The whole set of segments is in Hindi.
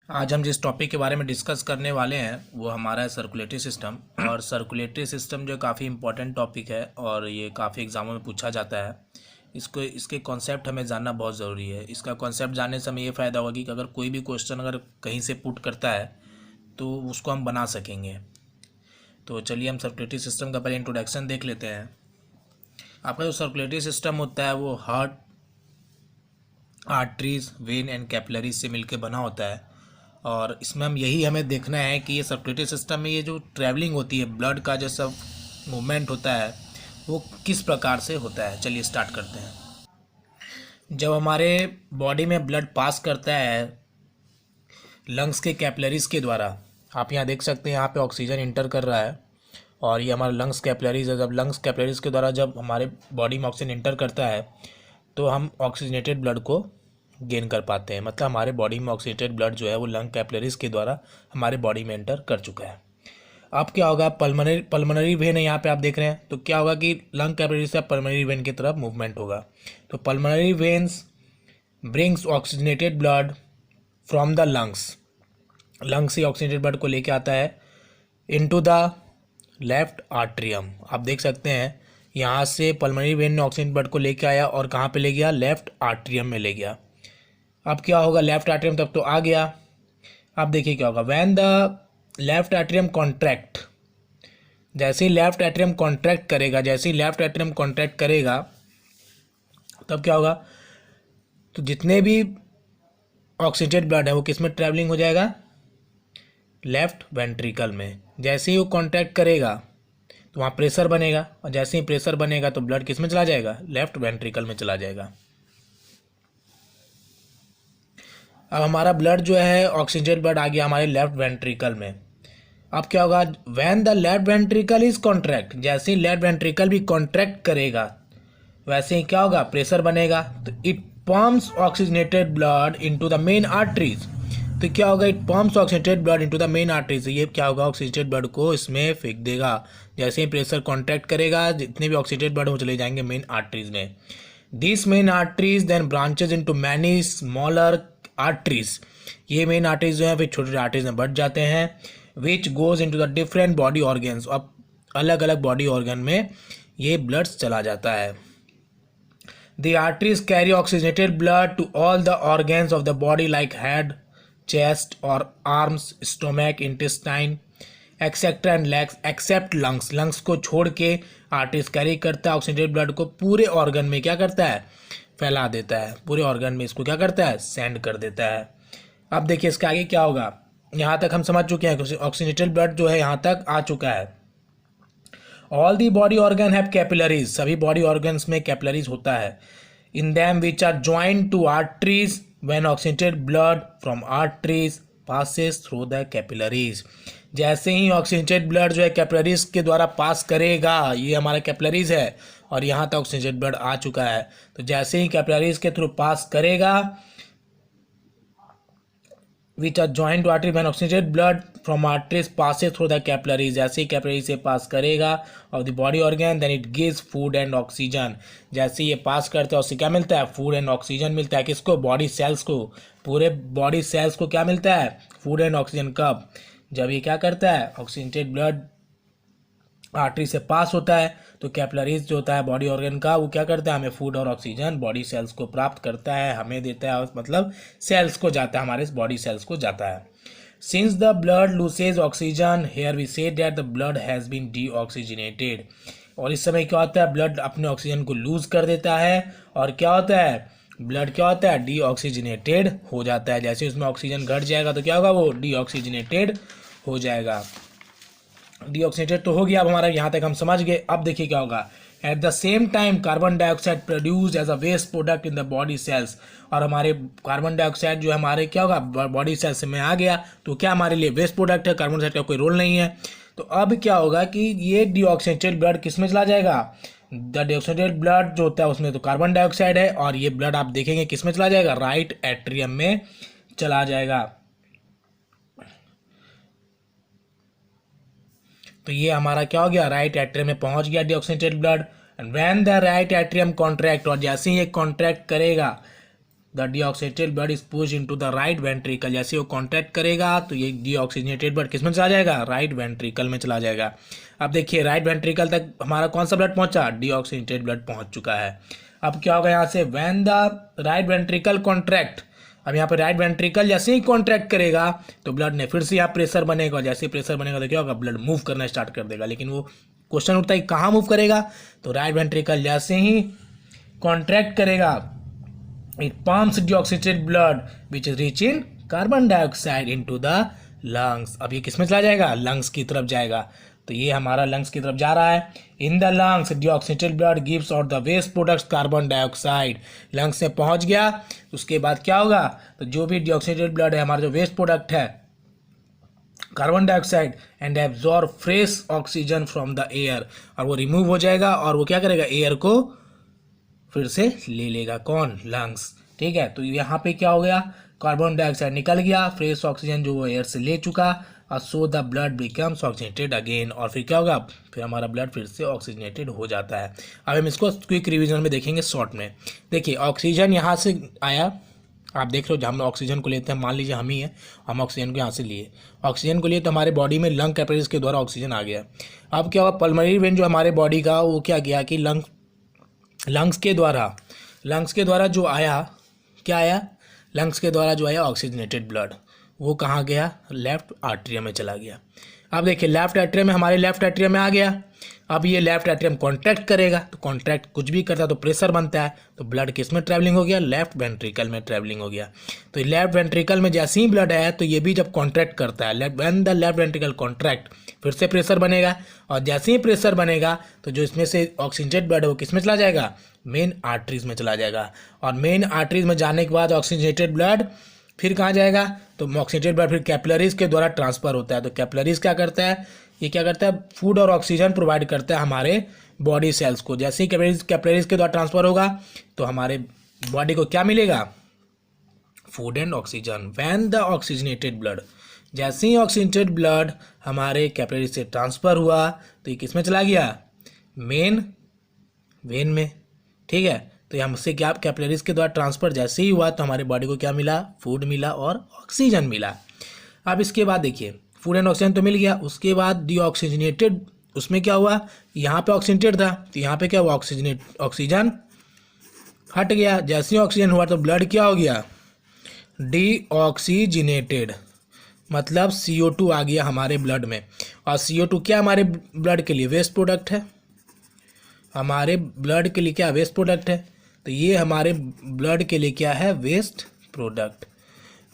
आज हम जिस टॉपिक के बारे में डिस्कस करने वाले हैं वो हमारा है सर्कुलेटरी सिस्टम। और सर्कुलेटरी सिस्टम जो काफ़ी इंपॉर्टेंट टॉपिक है और ये काफ़ी एग्जामों में पूछा जाता है। इसके कॉन्सेप्ट हमें जानना बहुत ज़रूरी है। इसका कॉन्सेप्ट जानने से हमें ये फ़ायदा होगा कि अगर कोई भी क्वेश्चन अगर कहीं से पुट करता है तो उसको हम बना सकेंगे। तो चलिए हम सर्कुलेटरी सिस्टम का पहले इंट्रोडक्शन देख लेते हैं। आपका जो सर्कुलेटरी सिस्टम होता है वो heart, arteries, when and capillaries से मिलकर बना होता है। और इसमें हमें देखना है कि ये सर्कुलेटरी सिस्टम में ये जो ट्रैवलिंग होती है, ब्लड का जो सब मूवमेंट होता है वो किस प्रकार से होता है। चलिए स्टार्ट करते हैं। जब हमारे बॉडी में ब्लड पास करता है लंग्स के कैपिलरीज के द्वारा, आप यहाँ देख सकते हैं, यहाँ पे ऑक्सीजन इंटर कर रहा है और ये हमारा लंग्स कैपिलरीज है। जब लंग्स कैपिलरीज के द्वारा जब हमारे बॉडी में ऑक्सीजन इंटर करता है तो हम ऑक्सीजनेटेड ब्लड को गेन कर पाते हैं। मतलब हमारे बॉडी में ऑक्सीजनेटेड ब्लड जो है वो लंग कैपिलरीज के द्वारा हमारे बॉडी में एंटर कर चुका है। अब क्या होगा, पल्मोनरी वेन है यहाँ पे आप देख रहे हैं, तो क्या होगा कि लंग कैपिलरी से पल्मोनरी वेन की तरफ मूवमेंट होगा। तो pulmonary veins brings oxygenated blood from the lungs से ऑक्सीजनेटेड ब्लड को लेके आता है इनटू द लेफ्ट आर्ट्रियम। आप देख सकते हैं यहाँ से पल्मोनरी वेन ने ऑक्सीजन ब्लड को लेके आया और कहाँ पे ले गया, लेफ्ट आर्ट्रियम में ले गया। अब क्या होगा, लेफ्ट आर्ट्रियम तक तो आ गया। अब देखिए क्या होगा, when the left atrium contract, जैसे ही लेफ्ट आर्ट्रियम कॉन्ट्रैक्ट करेगा तब क्या होगा, तो जितने भी ऑक्सीजनेटेड ब्लड है वो किस में ट्रैवलिंग हो जाएगा, लेफ्ट वेंट्रिकल में। जैसे ही वो कॉन्ट्रैक्ट करेगा तो वहाँ प्रेशर बनेगा और जैसे ही प्रेशर बनेगा तो ब्लड किस में चला जाएगा, लेफ्ट वेंट्रिकल में चला जाएगा। अब हमारा ब्लड जो है ऑक्सीजन ब्लड आ गया हमारे लेफ्ट वेंट्रिकल में। अब क्या होगा, when the left ventricle is contract, जैसे ही लेफ्ट वेंट्रिकल भी कॉन्ट्रैक्ट करेगा वैसे ही क्या होगा, प्रेशर बनेगा। तो it pumps oxygenated blood into the main arteries. तो क्या होगा, it pumps oxygenated blood into the main arteries. ये क्या होगा, ऑक्सीजनेटेड ब्लड को इसमें फेंक देगा। जैसे ही प्रेशर कॉन्ट्रैक्ट करेगा जितने भी ऑक्सीजनेटेड ब्लड वो चले जाएंगे मेन आर्टरीज में। This main arteries then branches into many smaller arteries. ये मेन आर्टरीज जो है फिर छोटे छोटे आर्टरीज में बढ़ जाते हैं, which goes into the different body organs. अब अलग अलग बॉडी ऑर्गन में ये ब्लड चला जाता है। The arteries carry oxygenated blood to all the organs of the body like head, chest or arms, stomach, intestine, etc. and legs except lungs. lungs को छोड़ के आर्टरीज कैरी करता है ऑक्सीजनेटेड ब्लड को पूरे ऑर्गन में क्या करता है, फैला देता है। पूरे ऑर्गन में इसको क्या करता है, सेंड कर देता है। अब देखिए इसके आगे क्या होगा, यहाँ तक हम समझ चुके हैं ऑक्सीजनेटेड ब्लड जो है यहाँ तक आ चुका है। All the body organ have capillaries, सभी बॉडी ऑर्गन्स में कैपिलरीज होता है। In them which are joint to arteries when oxygenated blood from arteries passes through the capillaries. जैसे ही ऑक्सीजनेटेड ब्लड जो है कैपिलरीज के द्वारा पास करेगा, ये हमारा कैपिलरीज है और यहाँ तक ऑक्सीजनेटेड ब्लड आ चुका है, तो जैसे ही कैपिलरीज के थ्रू पास करेगा which are joined to artery when oxygenated blood from arteries passes through the capillaries। जैसे ही कैपिलरी से पास करेगा of the body organ then it gives food and oxygen। जैसे ये पास करते हैं उससे क्या मिलता है, फूड एंड ऑक्सीजन मिलता है। किसको, बॉडी सेल्स को। पूरे बॉडी सेल्स को क्या मिलता है, फूड एंड ऑक्सीजन। कब, जब ये क्या करता है, ऑक्सीजनेटेड ब्लड आर्टरी से पास होता है तो कैपिलरीज जो होता है बॉडी ऑर्गन का वो क्या करता है, हमें फूड और ऑक्सीजन बॉडी सेल्स को प्राप्त करता है, हमें देता है, मतलब सेल्स को जाता है, हमारे बॉडी सेल्स को जाता है। Since the blood loses oxygen here we say that the blood has been deoxygenated. और इस समय क्या होता है, ब्लड अपने ऑक्सीजन को लूज कर देता है और क्या होता है, ब्लड क्या होता है, डीऑक्सीजनेटेड हो जाता है। जैसे उसमें ऑक्सीजन घट जाएगा तो क्या होगा, वो डीऑक्सीजनेटेड हो जाएगा। डीऑक्सीजनेटेड तो हो गया, अब हमारा यहाँ तक हम समझ गए। अब देखिए क्या होगा, at the same time carbon dioxide produce as a waste product in the body cells. और हमारे कार्बन डाइऑक्साइड जो है हमारे क्या होगा, बॉडी सेल्स में आ गया तो क्या हमारे लिए वेस्ट प्रोडक्ट है, कार्बन डाइऑक्साइड का कोई रोल नहीं है। तो अब क्या होगा कि ये डीऑक्सीजनेटेड ब्लड किस में चला जाएगा, द डीऑक्सीजनेटेड ब्लड जो होता है उसमें तो कार्बन डाइऑक्साइड है और ये ब्लड आप देखेंगे किस में चला जाएगा, राइट एट्रियम में चला जाएगा। तो ये हमारा क्या हो गया, राइट एट्रियम में पहुंच गया deoxygenated blood. And when the right atrium contract, और जैसे ही ये कॉन्ट्रैक्ट करेगा the deoxygenated blood is push into the right ventricle, जैसे वो कॉन्ट्रैक्ट करेगा तो ये डीऑक्सीजनेटेड ब्लड किस में चला जाएगा, राइट वेंट्रिकल में चला जाएगा। अब देखिए राइट वेंट्रिकल तक हमारा कौन सा ब्लड पहुंचा, डीऑक्सीजनेटेड ब्लड पहुंच चुका है। अब क्या होगा यहाँ से, when the right ventricle contract, अब यहाँ पे राइट वेंट्रिकल जैसे ही कॉन्ट्रैक्ट करेगा तो ब्लड ने फिर से यहाँ प्रेशर बनेगा, जैसे प्रेशर बनेगा तो क्या होगा, ब्लड मूव करना स्टार्ट कर देगा। लेकिन वो क्वेश्चन उठता है कहाँ मूव करेगा, तो राइट वेंट्रिकल जैसे ही कॉन्ट्रैक्ट करेगा it pumps deoxygenated blood which is rich in carbon dioxide into the lungs. अब ये किस में चला जाएगा, लंग्स की तरफ जाएगा। तो ये हमारा लंग्स की तरफ जा रहा है। In the lungs deoxygenated blood gives out the waste products carbon dioxide, lungs में पहुंच गया। उसके बाद क्या होगा, तो जो भी डीऑक्सीजनेटेड ब्लड है, हमारा जो वेस्ट प्रोडक्ट है carbon dioxide, and absorb fresh oxygen from the air, और वो रिमूव हो जाएगा और वो क्या करेगा, एयर को फिर से ले लेगा, कौन, लंग्स। ठीक है, तो यहाँ पे क्या हो गया, कार्बन डाइऑक्साइड निकल गया, फ्रेश ऑक्सीजन जो वो एयर से ले चुका, और so the blood becomes oxygenated again, और फिर क्या होगा, फिर हमारा ब्लड फिर से ऑक्सीजनेटेड हो जाता है। अब हम इसको क्विक रिवीजन में देखेंगे शॉर्ट में। देखिए ऑक्सीजन यहाँ से आया, आप देख रहे हो, हम ऑक्सीजन को लेते हैं, मान लीजिए हम ही हैं, हम ऑक्सीजन को यहाँ से लिए, ऑक्सीजन को लिए तो हमारे बॉडी में लंग कैपिलरीज के द्वारा ऑक्सीजन आ गया। अब क्या हुआ, पल्मोनरी वेन जो हमारे बॉडी का, वो क्या किया कि लंग्स के द्वारा जो आया, क्या आया, लंग्स के द्वारा जो आया ऑक्सीजनेटेड ब्लड, वो कहाँ गया, लेफ्ट आर्टरियम में चला गया। अब देखिए लेफ्ट एट्रियम में, हमारे लेफ्ट एट्रियम में आ गया। अब ये लेफ्ट एट्रियम कॉन्ट्रैक्ट करेगा, तो कॉन्ट्रैक्ट कुछ भी करता है तो प्रेशर बनता है, तो ब्लड किस में ट्रैवलिंग हो गया, लेफ्ट वेंट्रिकल में ट्रैवलिंग हो गया। तो लेफ्ट वेंट्रिकल में जैसे ही ब्लड है तो ये भी जब कॉन्ट्रैक्ट करता है, when the left ventricle contract, फिर से प्रेशर बनेगा, और जैसे ही प्रेशर बनेगा तो जो इसमें से ऑक्सीजनेटेड ब्लड है वो किस में चला जाएगा, मेन आर्टरीज में चला जाएगा। और मेन आर्टरीज में जाने के बाद ऑक्सीजनेटेड ब्लड फिर कहाँ जाएगा, तो ऑक्सीजनेटेड ब्लड फिर कैपिलरीज के द्वारा ट्रांसफर होता है। तो कैपिलरीज क्या करता है, ये क्या करता है, फूड और ऑक्सीजन प्रोवाइड करता है हमारे बॉडी सेल्स को। जैसे ही कैपिलरीज के द्वारा ट्रांसफर होगा तो हमारे बॉडी को क्या मिलेगा, food and oxygen. When the oxygenated blood, जैसे ही ऑक्सीजनेटेड ब्लड हमारे कैपिलरीज से ट्रांसफर हुआ तो ये किस में चला गया, मेन वेन में। ठीक है, तो हमसे क्या, कैपिलरीज के द्वारा ट्रांसफर जैसे ही हुआ तो हमारे बॉडी को क्या मिला, फूड मिला और ऑक्सीजन मिला। अब इसके बाद देखिए फूड एंड ऑक्सीजन तो मिल गया, उसके बाद डीऑक्सीजनेटेड, उसमें क्या हुआ, यहाँ पे ऑक्सीजनेटेड था तो यहाँ पे क्या हुआ, ऑक्सीजन हट गया। जैसे ही ऑक्सीजन हुआ तो ब्लड क्या हो गया, डीऑक्सीजनेटेड, मतलब CO2 आ गया हमारे ब्लड में। और CO2 क्या हमारे ब्लड के लिए वेस्ट प्रोडक्ट है, हमारे ब्लड के लिए क्या वेस्ट प्रोडक्ट है, तो ये हमारे ब्लड के लिए क्या है, वेस्ट प्रोडक्ट।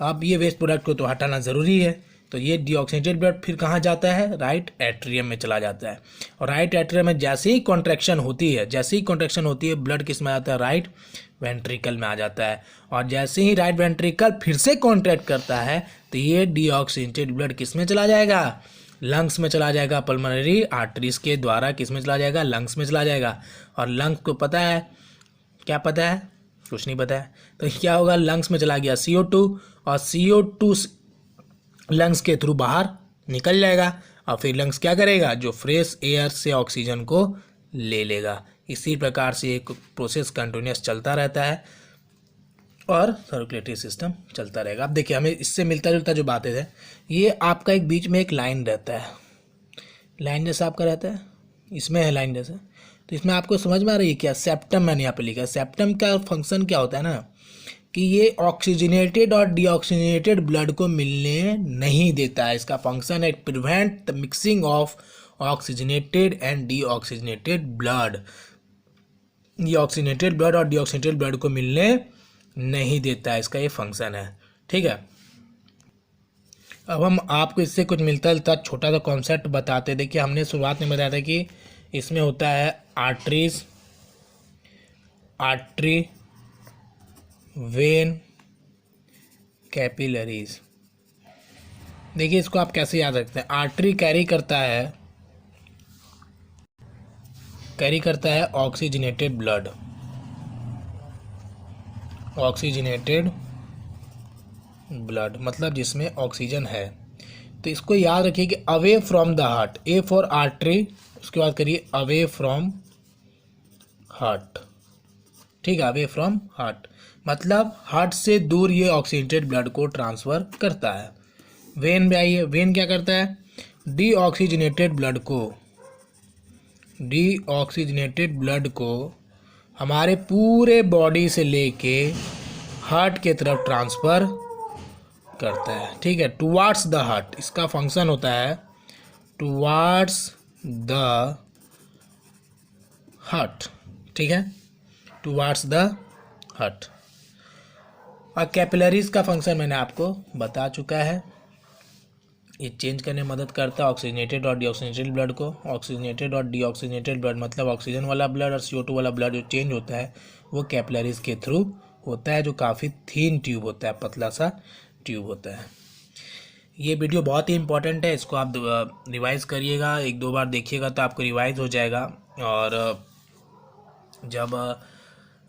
अब ये वेस्ट प्रोडक्ट को तो हटाना ज़रूरी है, तो ये डीऑक्सीजनेटेड ब्लड फिर कहाँ जाता है, राइट एट्रियम में चला जाता है। और राइट एट्रियम में जैसे ही कॉन्ट्रैक्शन होती है, ब्लड किस में आता है, राइट वेंट्रिकल में आ जाता है। और जैसे ही राइट वेंट्रिकल फिर से कॉन्ट्रैक्ट करता है तो ये डीऑक्सीजनेटेड ब्लड किस में चला जाएगा, लंग्स में चला जाएगा। पल्मोनरी आर्टरीज के द्वारा किस में चला जाएगा, लंग्स में चला जाएगा। और लंग्स को पता है, क्या पता है, कुछ नहीं पता है, तो क्या होगा, लंग्स में चला गया CO2, और CO2 लंग्स के थ्रू बाहर निकल जाएगा, और फिर लंग्स क्या करेगा, जो फ्रेश एयर से ऑक्सीजन को ले लेगा। इसी प्रकार से एक प्रोसेस कंटिन्यूस चलता रहता है और सर्कुलेटरी सिस्टम चलता रहेगा। अब देखिए हमें इससे मिलता जुलता जो बातें हैं, ये आपका एक बीच में एक लाइन रहता है, लाइन जैसा आपका रहता है, इसमें है लाइन जैसा, तो इसमें आपको समझ में आ रही है क्या, सेप्टम मैंने यहाँ पे लिखा है। सेप्टम का फंक्शन क्या होता है ना, कि ये ऑक्सीजनेटेड और डीऑक्सीजनेटेड ब्लड को मिलने नहीं देता है। इसका फंक्शन है prevent the mixing of oxygenated and deoxygenated blood. ये ऑक्सीजनेटेड ब्लड और डीऑक्सीजनेटेड ब्लड को मिलने नहीं देता है, इसका ये फंक्शन है। ठीक है, अब हम आपको इससे कुछ मिलता जुलता छोटा सा कॉन्सेप्ट बताते। देखिए हमने शुरुआत में बताया था कि इसमें होता है आर्टरीज, आर्टरी, वेन, कैपिलरीज। देखिए इसको आप कैसे याद रखते हैं, आर्टरी कैरी करता है ऑक्सीजनेटेड ब्लड, ऑक्सीजनेटेड ब्लड मतलब जिसमें ऑक्सीजन है। तो इसको याद रखिए कि away from the heart, A for artery, उसके बाद करिए अवे फ्रॉम हार्ट। ठीक है, अवे फ्रॉम हार्ट। मतलब हार्ट से दूर ये ऑक्सीजनेटेड ब्लड को ट्रांसफ़र करता है। वेन में आइए, वेन क्या करता है, डीऑक्सीजनेटेड ब्लड को हमारे पूरे बॉडी से लेके हार्ट के तरफ ट्रांसफ़र करता है, ठीक है, टुवार्ड्स द हार्ट। इसका फंक्शन होता है टुवार्ड्स द हार्ट, ठीक है, टुवार्ड्स द हार्ट। और कैपिलरीज का फंक्शन मैंने आपको बता चुका है, ये चेंज करने में मदद करता है ऑक्सीजनेटेड और डीऑक्सीजनेटेड ब्लड को। ऑक्सीजनेटेड और डीऑक्सीजनेटेड ब्लड मतलब ऑक्सीजन वाला ब्लड और CO2 वाला ब्लड जो चेंज होता है वो कैपिलरीज के थ्रू होता है, जो काफ़ी थीन ट्यूब होता है, पतला सा ट्यूब होता है। ये वीडियो बहुत ही इंपॉर्टेंट है, इसको आप रिवाइज़ करिएगा, 1-2 बार देखिएगा तो आपको रिवाइज़ हो जाएगा। और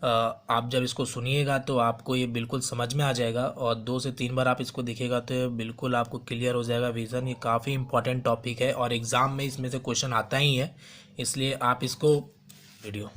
आप जब इसको सुनिएगा तो आपको ये बिल्कुल समझ में आ जाएगा, और 2 से 3 बार आप इसको देखिएगा तो बिल्कुल आपको क्लियर हो जाएगा विज़न। ये काफ़ी इंपॉर्टेंट टॉपिक है और एग्ज़ाम में इसमें से क्वेश्चन आता ही है, इसलिए आप इसको वीडियो